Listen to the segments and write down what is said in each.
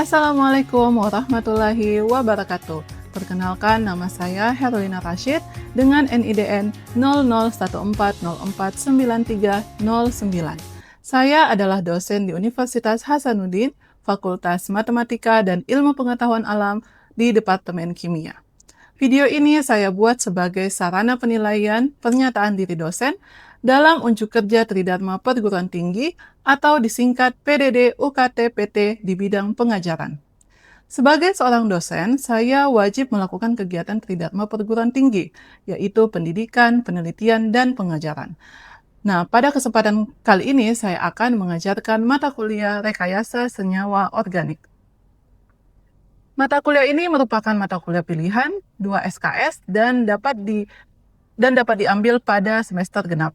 Assalamualaikum warahmatullahi wabarakatuh. Perkenalkan, nama saya Herlina Rashid dengan NIDN 0014049309. Saya adalah dosen di Universitas Hasanuddin, Fakultas Matematika dan Ilmu Pengetahuan Alam di Departemen Kimia. Video ini saya buat sebagai sarana penilaian pernyataan diri dosen dalam unjuk kerja Tridharma Perguruan Tinggi atau disingkat PDD UKT PT di bidang pengajaran. Sebagai seorang dosen, saya wajib melakukan kegiatan Tridharma Perguruan Tinggi, yaitu pendidikan, penelitian, dan pengajaran. Nah, pada kesempatan kali ini saya akan mengajarkan mata kuliah Rekayasa Senyawa Organik. Mata kuliah ini merupakan mata kuliah pilihan 2 SKS dan dapat diambil pada semester genap.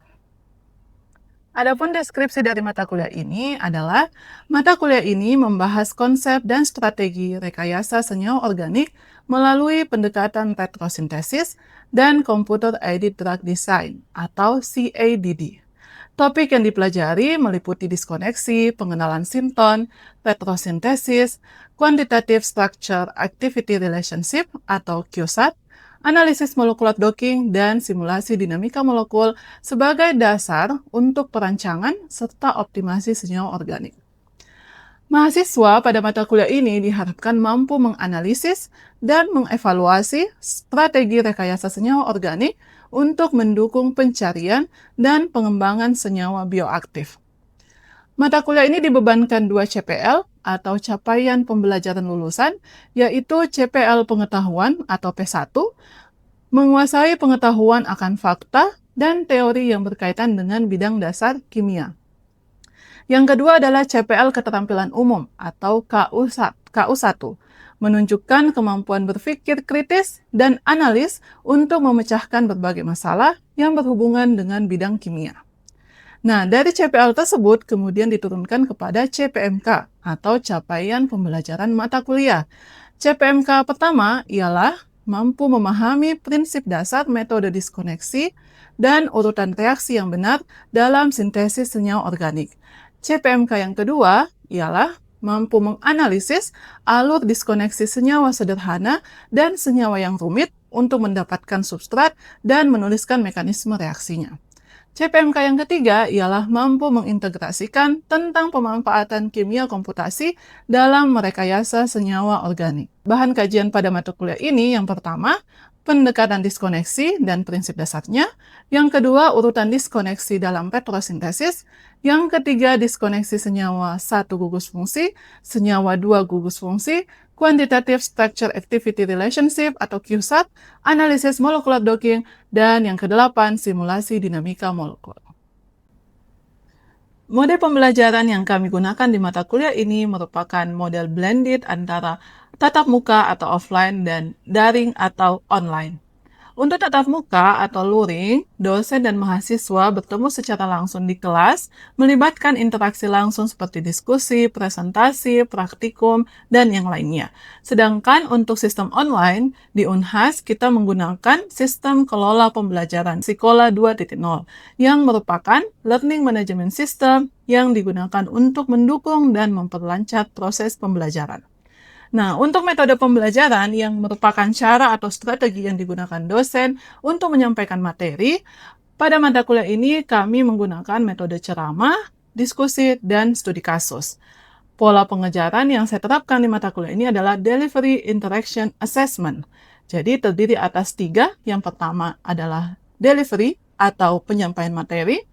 Adapun deskripsi dari mata kuliah ini adalah mata kuliah ini membahas konsep dan strategi rekayasa senyawa organik melalui pendekatan retrosintesis dan Computer Aided Drug Design atau CADD. Topik yang dipelajari meliputi diskoneksi, pengenalan sinton, retrosintesis, Quantitative Structure Activity Relationship atau QSAT, analisis molekular docking, dan simulasi dinamika molekul sebagai dasar untuk perancangan serta optimasi senyawa organik. Mahasiswa pada mata kuliah ini diharapkan mampu menganalisis dan mengevaluasi strategi rekayasa senyawa organik untuk mendukung pencarian dan pengembangan senyawa bioaktif. Mata kuliah ini dibebankan 2 CPL atau capaian pembelajaran lulusan, yaitu CPL pengetahuan atau P1, menguasai pengetahuan akan fakta dan teori yang berkaitan dengan bidang dasar kimia. Yang kedua adalah CPL keterampilan umum atau KU1, menunjukkan kemampuan berpikir kritis dan analis untuk memecahkan berbagai masalah yang berhubungan dengan bidang kimia. Nah, dari CPL tersebut kemudian diturunkan kepada CPMK atau capaian pembelajaran mata kuliah. CPMK pertama ialah mampu memahami prinsip dasar metode diskoneksi dan urutan reaksi yang benar dalam sintesis senyawa organik. CPMK yang kedua ialah mampu menganalisis alur diskoneksi senyawa sederhana dan senyawa yang rumit untuk mendapatkan substrat dan menuliskan mekanisme reaksinya. CPMK yang ketiga ialah mampu mengintegrasikan tentang pemanfaatan kimia komputasi dalam merekayasa senyawa organik. Bahan kajian pada mata kuliah ini yang pertama, pendekatan diskoneksi dan prinsip dasarnya. Yang kedua, urutan diskoneksi dalam retrosintesis. Yang ketiga, diskoneksi senyawa 1 gugus fungsi, senyawa 2 gugus fungsi, Quantitative Structure Activity Relationship atau QSAT, analisis molekular docking, dan yang kedelapan, simulasi dinamika molekul. Model pembelajaran yang kami gunakan di mata kuliah ini merupakan model blended antara tatap muka atau offline dan daring atau online. Untuk tatap muka atau luring, dosen dan mahasiswa bertemu secara langsung di kelas, melibatkan interaksi langsung seperti diskusi, presentasi, praktikum, dan yang lainnya. Sedangkan untuk sistem online, di Unhas kita menggunakan sistem kelola pembelajaran Sekolah 2.0 yang merupakan learning management system yang digunakan untuk mendukung dan memperlancar proses pembelajaran. Nah, untuk metode pembelajaran yang merupakan cara atau strategi yang digunakan dosen untuk menyampaikan materi, pada mata kuliah ini kami menggunakan metode ceramah, diskusi, dan studi kasus. Pola pengejaran yang saya terapkan di mata kuliah ini adalah Delivery Interaction Assessment. Jadi terdiri atas 3, yang pertama adalah delivery atau penyampaian materi,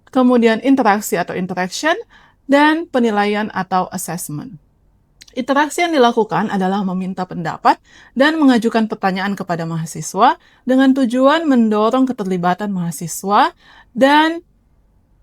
kemudian interaksi atau interaction, dan penilaian atau assessment. Interaksi yang dilakukan adalah meminta pendapat dan mengajukan pertanyaan kepada mahasiswa dengan tujuan mendorong keterlibatan mahasiswa dan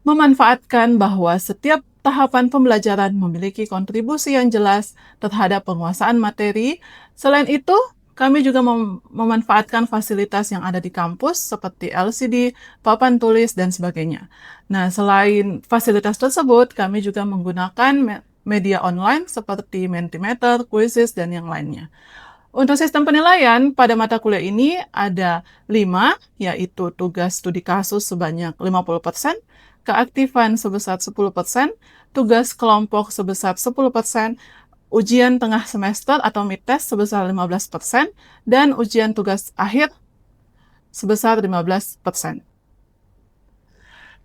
memanfaatkan bahwa setiap tahapan pembelajaran memiliki kontribusi yang jelas terhadap penguasaan materi. Selain itu, kami juga memanfaatkan fasilitas yang ada di kampus seperti LCD, papan tulis, dan sebagainya. Nah, selain fasilitas tersebut, kami juga menggunakan media online seperti Mentimeter, Quizzes, dan yang lainnya. Untuk sistem penilaian, pada mata kuliah ini ada 5, yaitu tugas studi kasus sebanyak 50%, keaktifan sebesar 10%, tugas kelompok sebesar 10%, ujian tengah semester atau mid-test sebesar 15%, dan ujian tugas akhir sebesar 15%.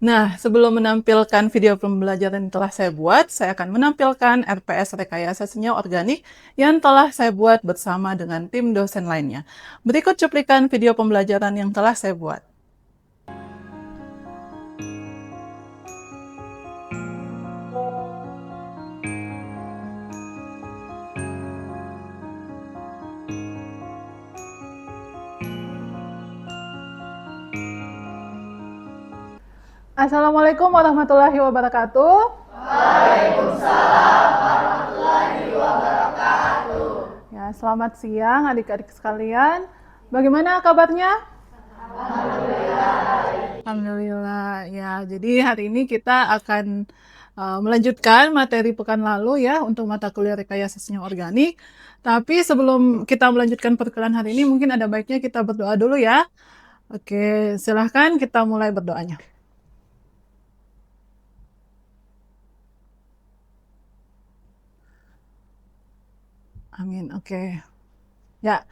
Nah, sebelum menampilkan video pembelajaran yang telah saya buat, saya akan menampilkan RPS Rekayasa Senyawa Organik yang telah saya buat bersama dengan tim dosen lainnya. Berikut cuplikan video pembelajaran yang telah saya buat. Assalamualaikum warahmatullahi wabarakatuh. Waalaikumsalam warahmatullahi wabarakatuh. Ya, selamat siang adik-adik sekalian. Bagaimana kabarnya? Alhamdulillah. Ya, jadi hari ini kita akan melanjutkan materi pekan lalu ya untuk mata kuliah Rekayasa Senyawa Organik. Tapi sebelum kita melanjutkan perkuliahan hari ini, mungkin ada baiknya kita berdoa dulu ya. Oke, silahkan kita mulai berdoanya. Amin. Oke. Ya.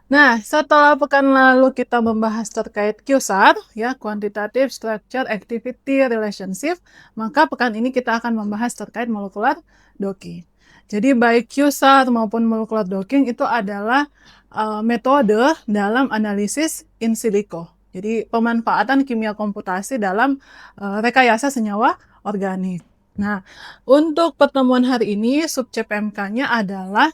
Nah, setelah pekan lalu kita membahas terkait QSAR, ya, Quantitative Structure Activity Relationship, maka pekan ini kita akan membahas terkait molecular docking. Jadi baik QSAR maupun molecular docking itu adalah metode dalam analisis in silico. Jadi pemanfaatan kimia komputasi dalam rekayasa senyawa organik. Nah, untuk pertemuan hari ini subjek PMK-nya adalah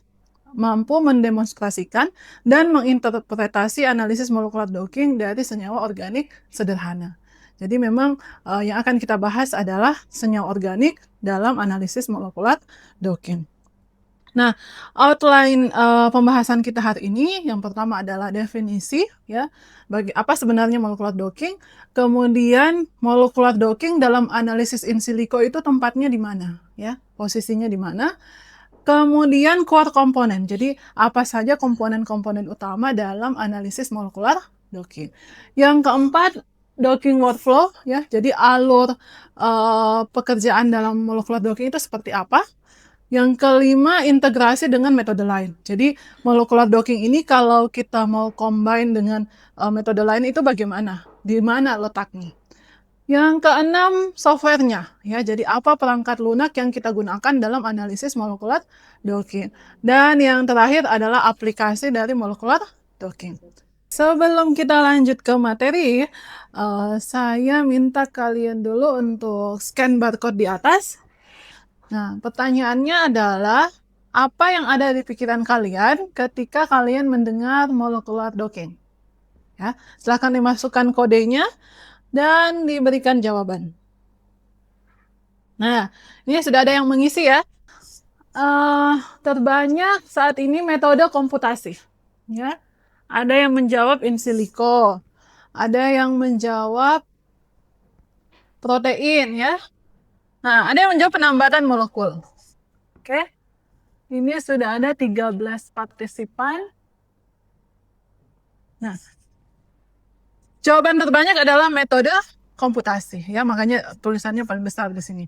mampu mendemonstrasikan dan menginterpretasi analisis molekular docking dari senyawa organik sederhana. Jadi memang yang akan kita bahas adalah senyawa organik dalam analisis molekular docking. Nah, outline pembahasan kita hari ini yang pertama adalah definisi ya, bagi apa sebenarnya molekular docking, kemudian molekular docking dalam analisis in silico itu tempatnya di mana ya, posisinya di mana. Kemudian core komponen, jadi apa saja komponen-komponen utama dalam analisis molekular docking. Yang keempat, docking workflow, ya, jadi alur pekerjaan dalam molekular docking itu seperti apa. Yang kelima, integrasi dengan metode lain. Jadi molekular docking ini kalau kita mau combine dengan metode lain itu bagaimana? Di mana letaknya? Yang keenam, softwarenya, ya. Jadi apa perangkat lunak yang kita gunakan dalam analisis molekular docking. Dan yang terakhir adalah aplikasi dari molekular docking. Sebelum kita lanjut ke materi, saya minta kalian dulu untuk scan barcode di atas. Nah, pertanyaannya adalah apa yang ada di pikiran kalian ketika kalian mendengar molekular docking? Ya, silahkan dimasukkan kodenya dan diberikan jawaban. Nah, ini sudah ada yang mengisi ya. Terbanyak saat ini metode komputasi. Ya, ada yang menjawab in silico, ada yang menjawab protein ya. Nah, ada yang menjawab penambatan molekul. Oke, ini sudah ada 13 partisipan. Nah, jawaban terbanyak adalah metode komputasi, ya, makanya tulisannya paling besar di sini.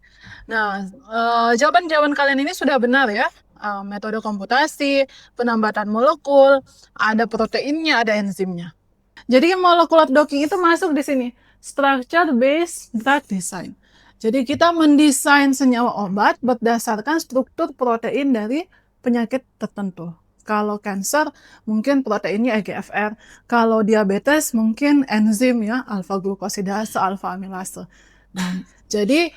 Nah, jawaban-jawaban kalian ini sudah benar ya. Metode komputasi, penambatan molekul, ada proteinnya, ada enzimnya. Jadi molecular docking itu masuk di sini, structure based drug design. Jadi kita mendesain senyawa obat berdasarkan struktur protein dari penyakit tertentu. Kalau kanker mungkin proteinnya EGFR, kalau diabetes mungkin enzim ya, alfa glukosidase, alfa amilase. Nah, jadi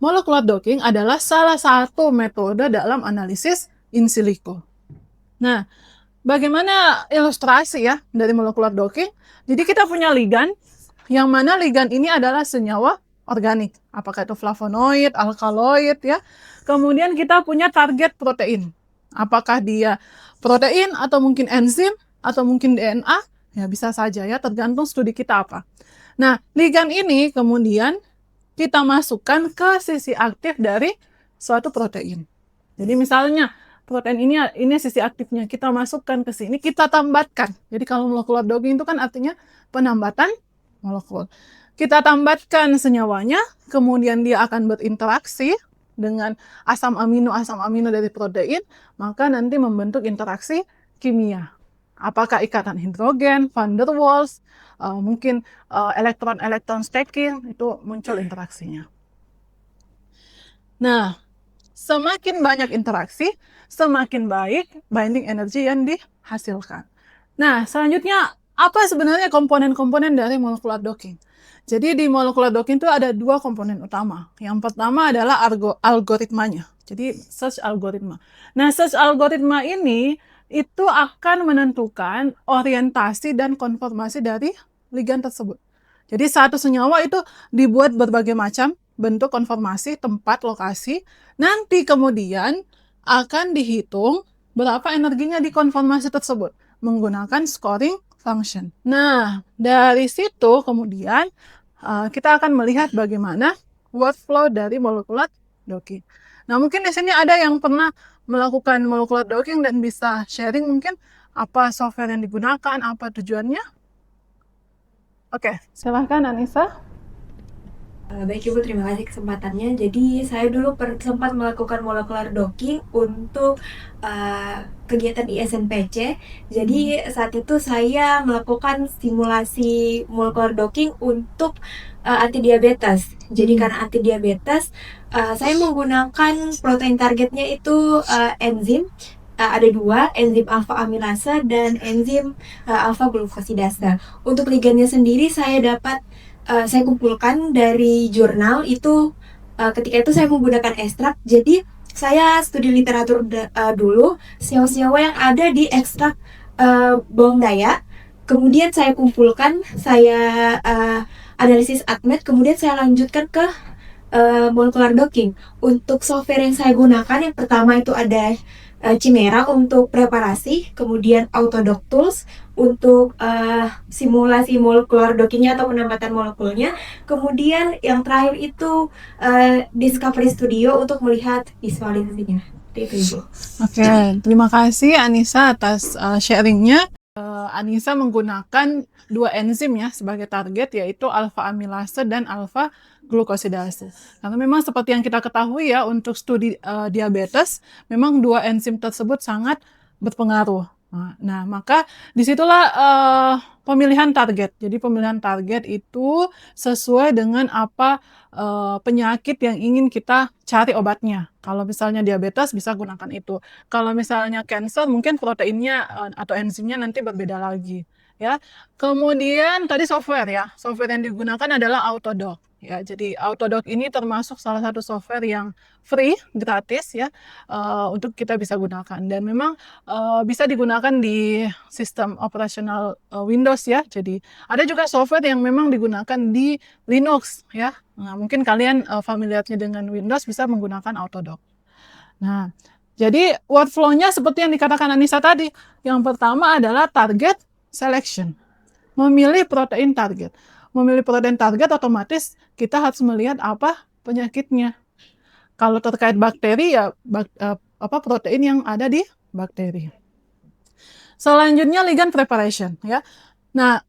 molecular docking adalah salah satu metode dalam analisis in silico. Nah, bagaimana ilustrasi ya dari molecular docking? Jadi kita punya ligan, yang mana ligan ini adalah senyawa organik. Apakah itu flavonoid, alkaloid ya. Kemudian kita punya target protein. Apakah dia protein atau mungkin enzim atau mungkin DNA? Ya bisa saja ya, tergantung studi kita apa. Nah, ligan ini kemudian kita masukkan ke sisi aktif dari suatu protein. Jadi misalnya protein ini sisi aktifnya, kita masukkan ke sini, kita tambatkan. Jadi kalau molecular docking itu kan artinya penambatan molekul. Kita tambatkan senyawanya, kemudian dia akan berinteraksi dengan asam amino dari protein, maka nanti membentuk interaksi kimia. Apakah ikatan hidrogen, van der Waals, mungkin elektron-elektron stacking, itu muncul interaksinya. Nah, semakin banyak interaksi, semakin baik binding energy yang dihasilkan. Nah, selanjutnya, apa sebenarnya komponen-komponen dari molecular docking? Jadi di molecular docking itu ada dua komponen utama. Yang pertama adalah algoritmanya. Jadi search algoritma. Nah, search algoritma ini itu akan menentukan orientasi dan konformasi dari ligan tersebut. Jadi satu senyawa itu dibuat berbagai macam bentuk konformasi, tempat, lokasi. Nanti kemudian akan dihitung berapa energinya di konformasi tersebut menggunakan scoring function. Nah, dari situ kemudian kita akan melihat bagaimana workflow dari molecular docking. Nah, mungkin di sini ada yang pernah melakukan molecular docking dan bisa sharing mungkin apa software yang digunakan, apa tujuannya. Oke, silahkan Anissa. Baik Ibu, terima kasih kesempatannya. Jadi saya dulu sempat melakukan molecular docking untuk kegiatan ISNPC. Jadi saat itu saya melakukan simulasi molecular docking untuk anti diabetes. Jadi karena anti diabetes, saya menggunakan protein targetnya itu enzim. Ada dua, enzim alfa amilase dan enzim alfa glukosidase. Untuk ligannya sendiri saya kumpulkan dari jurnal itu. Ketika itu saya menggunakan ekstrak. Jadi saya studi literatur dulu senyawa-senyawa yang ada di ekstrak bawang dayak. Kemudian saya kumpulkan, saya analisis ADMET, kemudian saya lanjutkan ke molecular docking. Untuk software yang saya gunakan, yang pertama itu ada Chimera untuk preparasi, kemudian Autodoc Tools untuk simulasi molecular dockingnya atau penempatan molekulnya, kemudian yang terakhir itu Discovery Studio untuk melihat visualisasinya. Itu Ibu. Oke, terima kasih Anissa atas sharingnya. Anissa menggunakan dua enzim ya sebagai target, yaitu alfa amilase dan alfa glukosidase. Karena memang seperti yang kita ketahui ya, untuk studi diabetes, memang dua enzim tersebut sangat berpengaruh. Nah, maka disitulah pemilihan target. Jadi pemilihan target itu sesuai dengan apa penyakit yang ingin kita cari obatnya. Kalau misalnya diabetes bisa gunakan itu. Kalau misalnya cancer mungkin proteinnya atau enzimnya nanti berbeda lagi. Ya. Kemudian tadi software ya. Software yang digunakan adalah Autodoc. Ya, jadi Autodoc ini termasuk salah satu software yang free, gratis ya, untuk kita bisa gunakan. Dan memang bisa digunakan di sistem operasional Windows ya. Jadi ada juga software yang memang digunakan di Linux ya. Nah, mungkin kalian familiarnya dengan Windows bisa menggunakan Autodoc. Nah, jadi workflow-nya seperti yang dikatakan Anissa tadi. Yang pertama adalah target selection. Memilih protein target. Memilih protein target otomatis kita harus melihat apa penyakitnya. Kalau terkait bakteri ya protein yang ada di bakteri. Selanjutnya ligand preparation ya. Nah,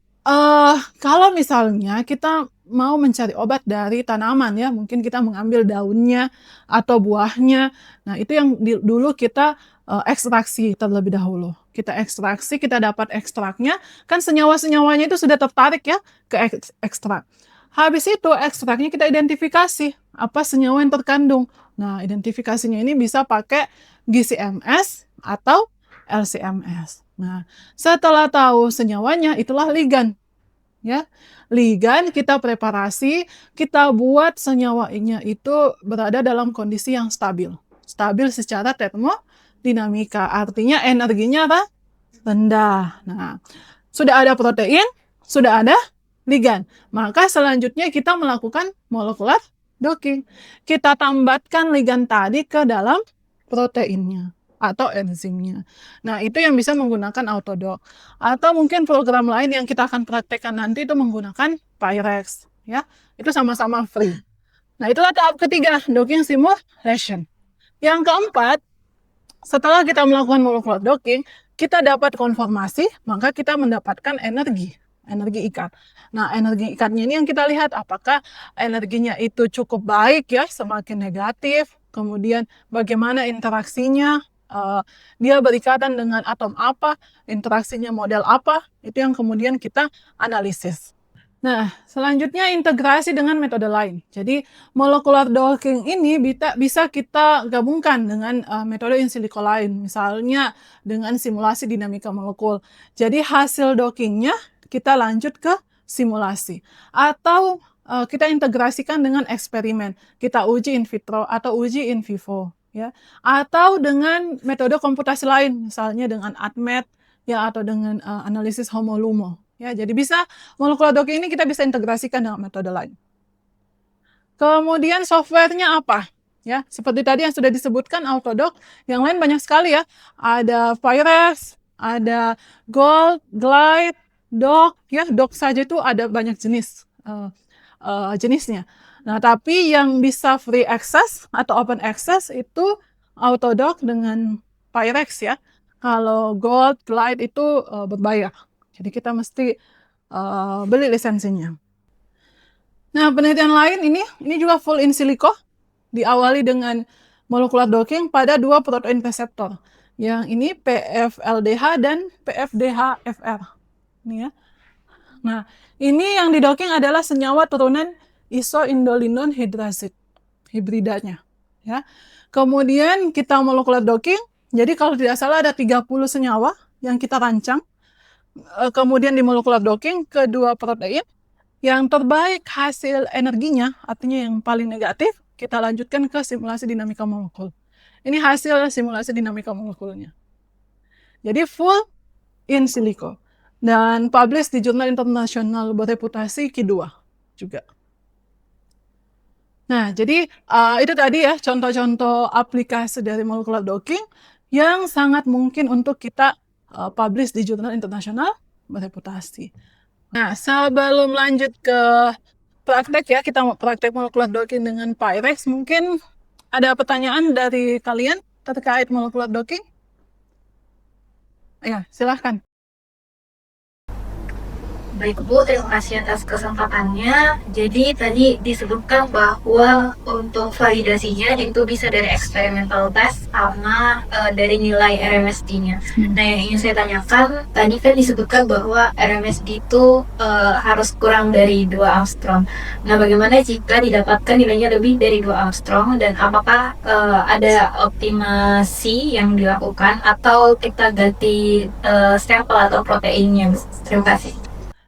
kalau misalnya kita mau mencari obat dari tanaman ya, mungkin kita mengambil daunnya atau buahnya. Nah, itu yang dulu kita ekstraksi terlebih dahulu. Kita ekstraksi, kita dapat ekstraknya, kan senyawa-senyawanya itu sudah tertarik ya ke ekstrak. Habis itu ekstraknya kita identifikasi apa senyawa yang terkandung. Nah, identifikasinya ini bisa pakai GCMS atau LCMS. Nah, setelah tahu senyawanya, itulah ligan. Ya, ligan kita preparasi, kita buat senyawanya itu berada dalam kondisi yang stabil. Stabil secara termodinamika, artinya energinya apa? Rendah. Nah, sudah ada protein, sudah ada ligan. Maka selanjutnya kita melakukan molecular docking. Kita tambatkan ligan tadi ke dalam proteinnya atau enzimnya. Nah, itu yang bisa menggunakan Autodoc. Atau mungkin program lain yang kita akan praktekkan nanti itu menggunakan Pyrex. Ya, itu sama-sama free. Nah, itulah tahap ketiga, docking simulation. Yang keempat, setelah kita melakukan molecular docking, kita dapat konformasi, maka kita mendapatkan energi ikat. Nah, energi ikatnya ini yang kita lihat apakah energinya itu cukup baik ya, semakin negatif, kemudian bagaimana interaksinya, dia berikatan dengan atom apa, interaksinya model apa, itu yang kemudian kita analisis. Nah, selanjutnya integrasi dengan metode lain. Jadi, molecular docking ini bisa kita gabungkan dengan metode in silico lain, misalnya dengan simulasi dinamika molekul. Jadi, hasil dockingnya kita lanjut ke simulasi. Atau kita integrasikan dengan eksperimen. Kita uji in vitro atau uji in vivo. Ya. Atau dengan metode komputasi lain, misalnya dengan ADMET ya, atau dengan analisis homolumo. Ya, jadi bisa molecular docking ini kita bisa integrasikan dengan metode lain. Kemudian softwarenya apa? Ya, seperti tadi yang sudah disebutkan Autodock, yang lain banyak sekali ya. Ada Pyrex, ada Gold, Glide, Dock, ya Dock saja itu ada banyak jenis jenisnya. Nah, tapi yang bisa free access atau open access itu Autodock dengan Pyrex ya. Kalau Gold, Glide itu berbayar. Jadi kita mesti beli lisensinya. Nah, penelitian lain ini juga full in silico, diawali dengan molecular docking pada 2 protein reseptor. Yang ini PFLDH dan PFDH-FR. Ini ya. Nah, ini yang didocking adalah senyawa turunan isoindolinol hidrazid, hibridanya. Ya. Kemudian kita molecular docking, jadi kalau tidak salah ada 30 senyawa yang kita rancang. Kemudian di molecular docking kedua protein, yang terbaik hasil energinya, artinya yang paling negatif, kita lanjutkan ke simulasi dinamika molekul. Ini hasil simulasi dinamika molekulnya. Jadi full in silico. Dan publish di jurnal internasional bereputasi Q2 juga. Nah, jadi itu tadi ya contoh-contoh aplikasi dari molecular docking yang sangat mungkin untuk kita publish di jurnal internasional bereputasi. Nah, sebelum lanjut ke praktek ya, kita mau praktek molecular docking dengan Pyrex, mungkin ada pertanyaan dari kalian terkait molecular docking? Ya, silahkan. Baik Bu, terima kasih atas kesempatannya. Jadi tadi disebutkan bahwa untuk validasinya itu bisa dari experimental test sama dari nilai RMSD-nya. Nah, yang ingin saya tanyakan, tadi kan disebutkan bahwa RMSD itu harus kurang dari 2 Armstrong. Nah, bagaimana jika didapatkan nilainya lebih dari 2 Armstrong, dan apakah ada optimasi yang dilakukan atau kita ganti sampel atau proteinnya? Terima kasih.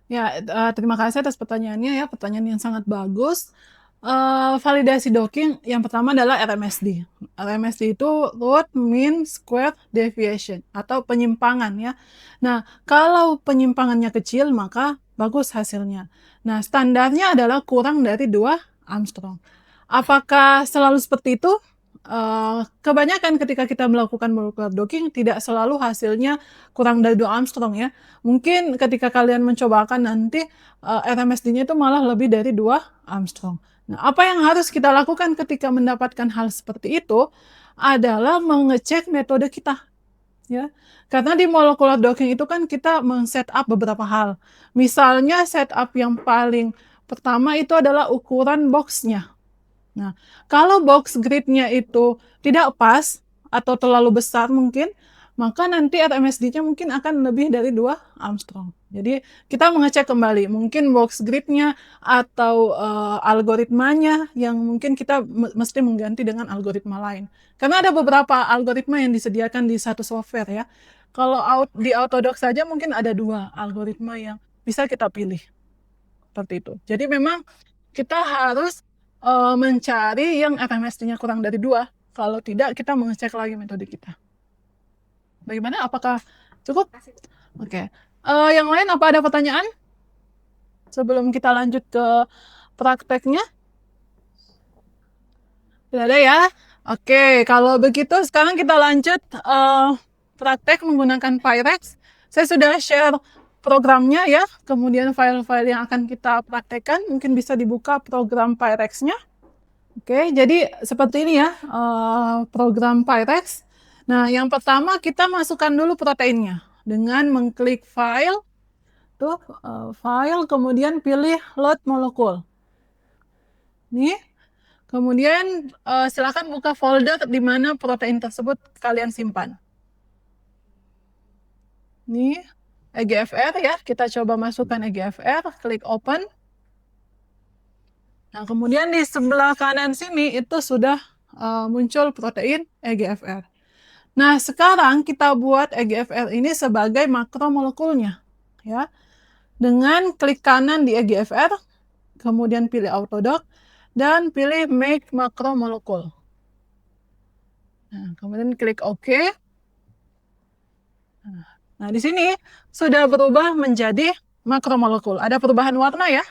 Ya, terima kasih atas pertanyaannya ya, pertanyaan yang sangat bagus. Validasi docking yang pertama adalah RMSD. RMSD itu root mean square deviation atau penyimpangan ya. Nah, kalau penyimpangannya kecil maka bagus hasilnya. Nah, standarnya adalah kurang dari 2 Armstrong. Apakah selalu seperti itu? Kebanyakan ketika kita melakukan molecular docking tidak selalu hasilnya kurang dari 2 Armstrong ya. Mungkin ketika kalian mencobakan nanti RMSD-nya itu malah lebih dari 2 Armstrong. Nah, apa yang harus kita lakukan ketika mendapatkan hal seperti itu adalah mengecek metode kita. Ya, karena di molecular docking itu kan kita men-setup beberapa hal. Misalnya setup yang paling pertama itu adalah ukuran box-nya. Nah, kalau box grid-nya itu tidak pas atau terlalu besar mungkin, maka nanti RMSD-nya mungkin akan lebih dari 2 Armstrong. Jadi kita mengecek kembali, mungkin box grid-nya atau algoritmanya yang mungkin kita mesti mengganti dengan algoritma lain. Karena ada beberapa algoritma yang disediakan di satu software ya. Kalau di Autodock saja mungkin ada 2 algoritma yang bisa kita pilih. Seperti itu. Jadi memang kita harus mencari yang RMSD-nya kurang dari 2. Kalau tidak, kita mengecek lagi metode kita. Bagaimana? Apakah cukup? Oke. Yang lain apa ada pertanyaan? Sebelum kita lanjut ke prakteknya? Tidak ada ya? Oke, kalau begitu sekarang kita lanjut praktek menggunakan Pyrex. Saya sudah share programnya ya, kemudian file-file yang akan kita praktekkan, mungkin bisa dibuka program Pyrex-nya. Oke, jadi seperti ini ya program Pyrex. Nah, yang pertama kita masukkan dulu proteinnya dengan mengklik file, file, kemudian pilih load molekul. Nih, Kemudian silakan buka folder di mana protein tersebut kalian simpan. Ini EGFR ya, kita coba masukkan EGFR, klik open. Nah, kemudian di sebelah kanan sini itu sudah muncul protein EGFR. Nah, sekarang kita buat EGFR ini sebagai makromolekulnya, ya. Dengan klik kanan di EGFR, kemudian pilih Autodoc, dan pilih Make Macromolekul. Nah, kemudian klik OK. Nah, di sini sudah berubah menjadi makromolekul. Ada perubahan warna ya?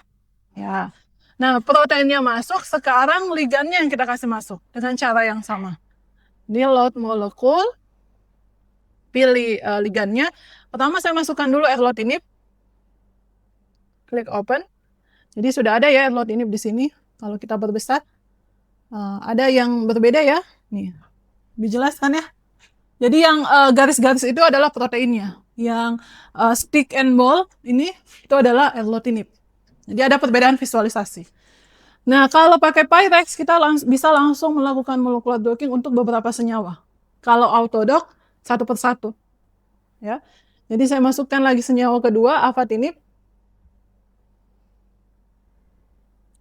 Ya. Nah, proteinnya masuk, sekarang ligannya yang kita kasih masuk dengan cara yang sama. Ini load molekul, pilih ligannya. Pertama saya masukkan dulu erlotinib. Klik open. Jadi sudah ada ya erlotinib di sini. Kalau kita perbesar, ada yang berbeda ya. Nih, dijelaskan ya. Jadi yang garis-garis itu adalah proteinnya. Yang stick and ball ini itu adalah erlotinib. Jadi ada perbedaan visualisasi. Nah, kalau pakai Pyrex kita bisa langsung melakukan molecular docking untuk beberapa senyawa. Kalau Autodoc satu persatu. Ya. Jadi saya masukkan lagi senyawa kedua, afatinib.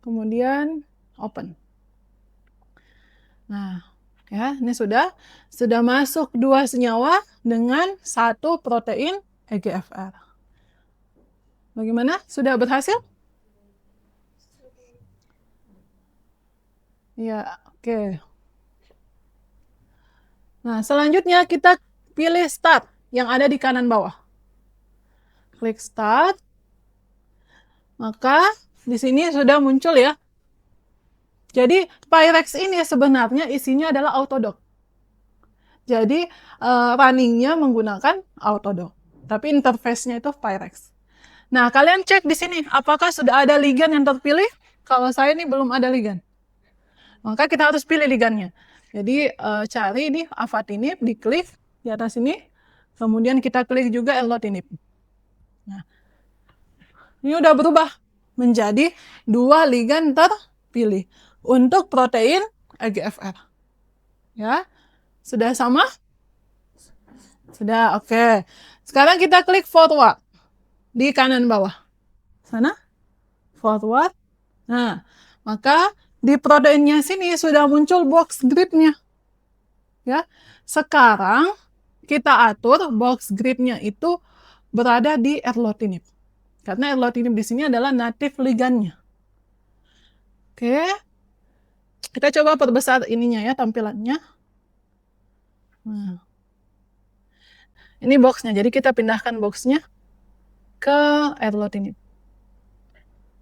Kemudian open. Nah, ya, ini sudah masuk 2 senyawa dengan 1 protein EGFR. Bagaimana? Sudah berhasil? Ya, oke. Nah, selanjutnya kita pilih start yang ada di kanan bawah. Klik start. Maka di sini sudah muncul ya. Jadi Pyrex ini sebenarnya isinya adalah Autodoc. Jadi runningnya menggunakan Autodoc, tapi interface-nya itu Pyrex. Nah, kalian cek di sini apakah sudah ada ligan yang terpilih. Kalau saya ini belum ada ligan, maka kita harus pilih ligannya. Jadi cari ini afatinib, diklik di atas ini, kemudian kita klik juga erlotinib. Nah, ini udah berubah menjadi 2 ligan terpilih untuk protein EGFR. Ya, sudah sama? Sudah, oke. Sekarang kita klik forward di kanan bawah. Sana, forward. Nah, maka di proteinnya sini sudah muncul box gridnya. Ya, sekarang kita atur box gridnya itu berada di erlotinib. Karena erlotinib di sini adalah native ligannya. Oke. Kita coba perbesar ininya ya, tampilannya. Nah. Ini boxnya, jadi kita pindahkan boxnya ke erlotinib.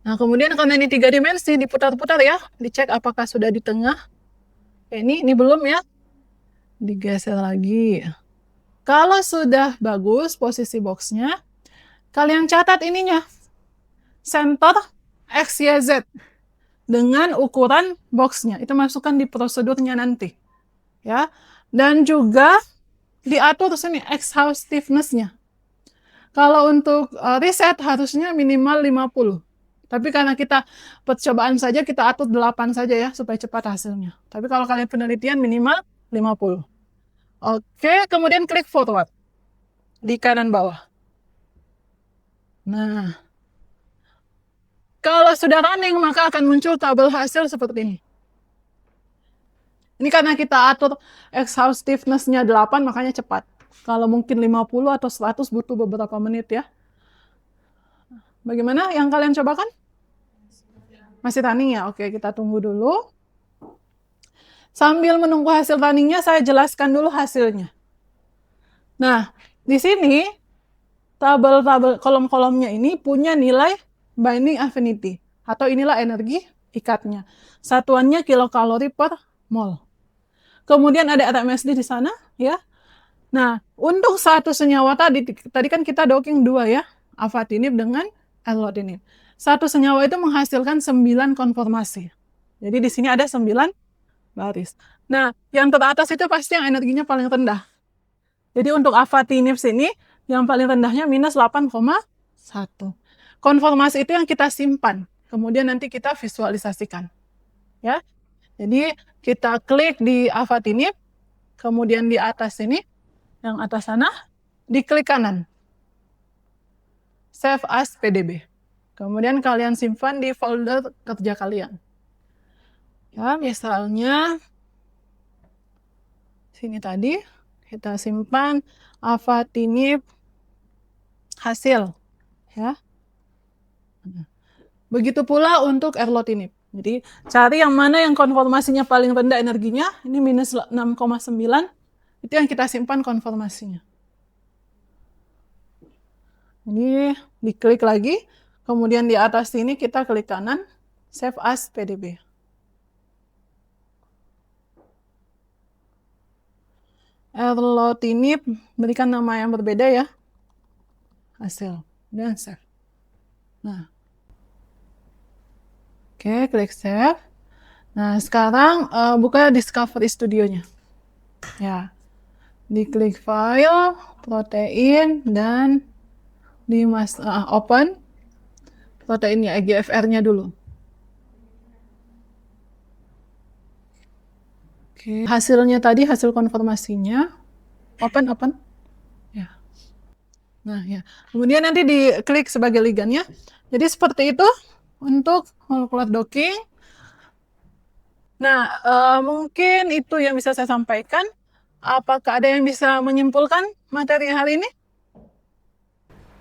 Nah, kemudian karena ini 3 dimensi, diputar-putar ya, dicek apakah sudah di tengah. Ini belum ya. Digeser lagi. Kalau sudah bagus posisi boxnya, kalian catat ininya. Center XYZ dengan ukuran boxnya. Itu masukkan di prosedurnya nanti. Ya. Dan juga diatur sini exhaustiveness-nya. Kalau untuk riset harusnya minimal 50. Tapi karena kita percobaan saja, kita atur 8 saja ya, supaya cepat hasilnya. Tapi kalau kalian penelitian minimal 50. Oke, kemudian klik forward di kanan bawah. Nah, kalau sudah running, maka akan muncul tabel hasil seperti ini. Ini karena kita atur exhaustiveness-nya 8, makanya cepat. Kalau mungkin 50 atau 100 butuh beberapa menit ya. Bagaimana yang kalian cobakan? Masih running ya? Oke, kita tunggu dulu. Sambil menunggu hasil runningnya, saya jelaskan dulu hasilnya. Nah, di sini tabel-tabel kolom-kolomnya ini punya nilai binding affinity atau inilah energi ikatnya. Satuannya kilokalori per mol. Kemudian ada RMSD di sana ya. Nah, untuk satu senyawa tadi kan kita docking 2 ya, afatinib dengan erlotinib. Satu senyawa itu menghasilkan 9 konformasi. Jadi di sini ada 9 baris. Nah, yang teratas itu pasti yang energinya paling rendah. Jadi untuk afatinib sini yang paling rendahnya minus 8,1. Konformasi itu yang kita simpan. Kemudian nanti kita visualisasikan. Ya. Jadi kita klik di Avatinib, kemudian di atas ini, yang atas sana, diklik kanan. Save as PDB. Kemudian kalian simpan di folder kerja kalian. Ya, misalnya sini tadi kita simpan Avatinib hasil, ya. Begitu pula untuk erlotinib. Jadi cari yang mana yang konformasinya paling rendah energinya, ini minus 6,9, itu yang kita simpan konformasinya. Ini diklik lagi, kemudian di atas sini kita klik kanan, save as PDB. Erlotinib berikan nama yang berbeda ya, hasil, dan save. Nah, oke, klik save. Nah, sekarang buka Discovery Studio-nya. Ya, diklik file, protein, dan open proteinnya, EGFR-nya dulu. Oke, hasilnya tadi, hasil konformasinya, open. Ya. Nah, ya. Kemudian nanti diklik sebagai ligandnya. Jadi seperti itu untuk molecular docking. Nah, mungkin itu yang bisa saya sampaikan. Apakah ada yang bisa menyimpulkan materi hari ini?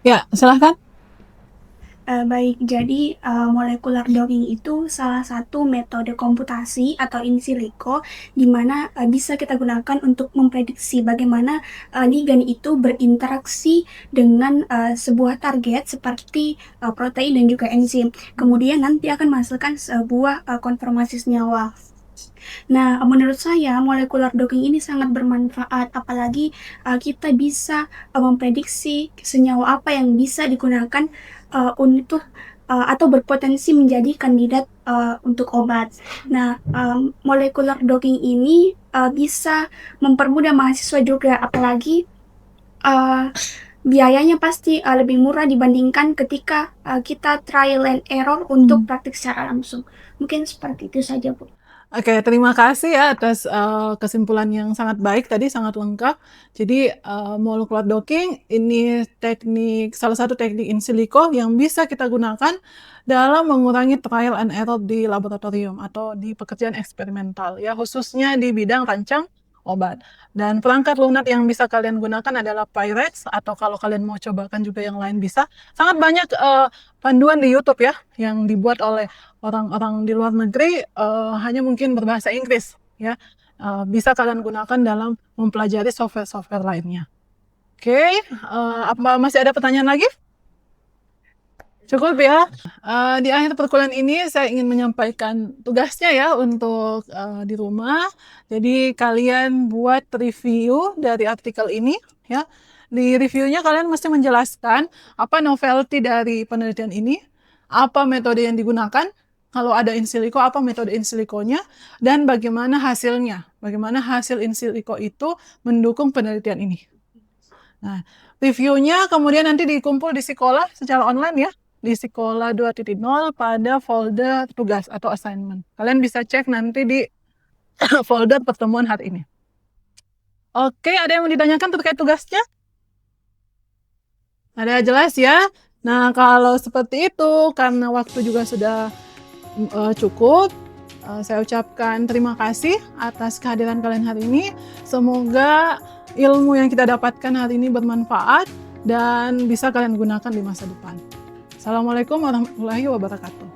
Ya, silahkan. Baik, jadi molecular docking itu salah satu metode komputasi atau in silico di mana bisa kita gunakan untuk memprediksi bagaimana ligand itu berinteraksi dengan sebuah target seperti protein dan juga enzim. Kemudian nanti akan menghasilkan sebuah konformasi senyawa. Nah, menurut saya molecular docking ini sangat bermanfaat, apalagi kita bisa memprediksi senyawa apa yang bisa digunakan untuk atau berpotensi menjadi kandidat untuk obat. Nah, molecular docking ini bisa mempermudah mahasiswa juga, apalagi biayanya pasti lebih murah dibandingkan ketika kita trial and error untuk praktik secara langsung. Mungkin seperti itu saja, Bu. Oke, terima kasih ya atas kesimpulan yang sangat baik tadi, sangat lengkap. Jadi molecular docking ini salah satu teknik in silico yang bisa kita gunakan dalam mengurangi trial and error di laboratorium atau di pekerjaan eksperimental ya, khususnya di bidang rancang obat. Dan perangkat lunak yang bisa kalian gunakan adalah Pyrex, atau kalau kalian mau cobakan juga yang lain bisa. Sangat banyak panduan di YouTube ya yang dibuat oleh orang-orang di luar negeri, hanya mungkin berbahasa Inggris ya. Bisa kalian gunakan dalam mempelajari software-software lainnya. Oke, apa masih ada pertanyaan lagi? Cukup ya. Di akhir perkuliahan ini saya ingin menyampaikan tugasnya ya untuk di rumah. Jadi kalian buat review dari artikel ini ya. Di reviewnya kalian mesti menjelaskan apa novelty dari penelitian ini, apa metode yang digunakan, kalau ada in silico apa metode in siliconya, dan bagaimana hasilnya, bagaimana hasil in silico itu mendukung penelitian ini. Nah, reviewnya kemudian nanti dikumpul di sekolah secara online ya, di sekolah 2.0 pada folder tugas atau assignment. Kalian bisa cek nanti di folder pertemuan hari ini. Oke, ada yang mau ditanyakan terkait tugasnya? Ada jelas ya? Nah, kalau seperti itu, karena waktu juga sudah cukup, saya ucapkan terima kasih atas kehadiran kalian hari ini. Semoga ilmu yang kita dapatkan hari ini bermanfaat dan bisa kalian gunakan di masa depan. Assalamualaikum warahmatullahi wabarakatuh.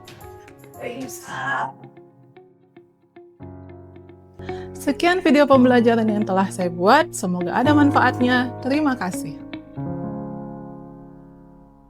Sekian video pembelajaran yang telah saya buat. Semoga ada manfaatnya. Terima kasih.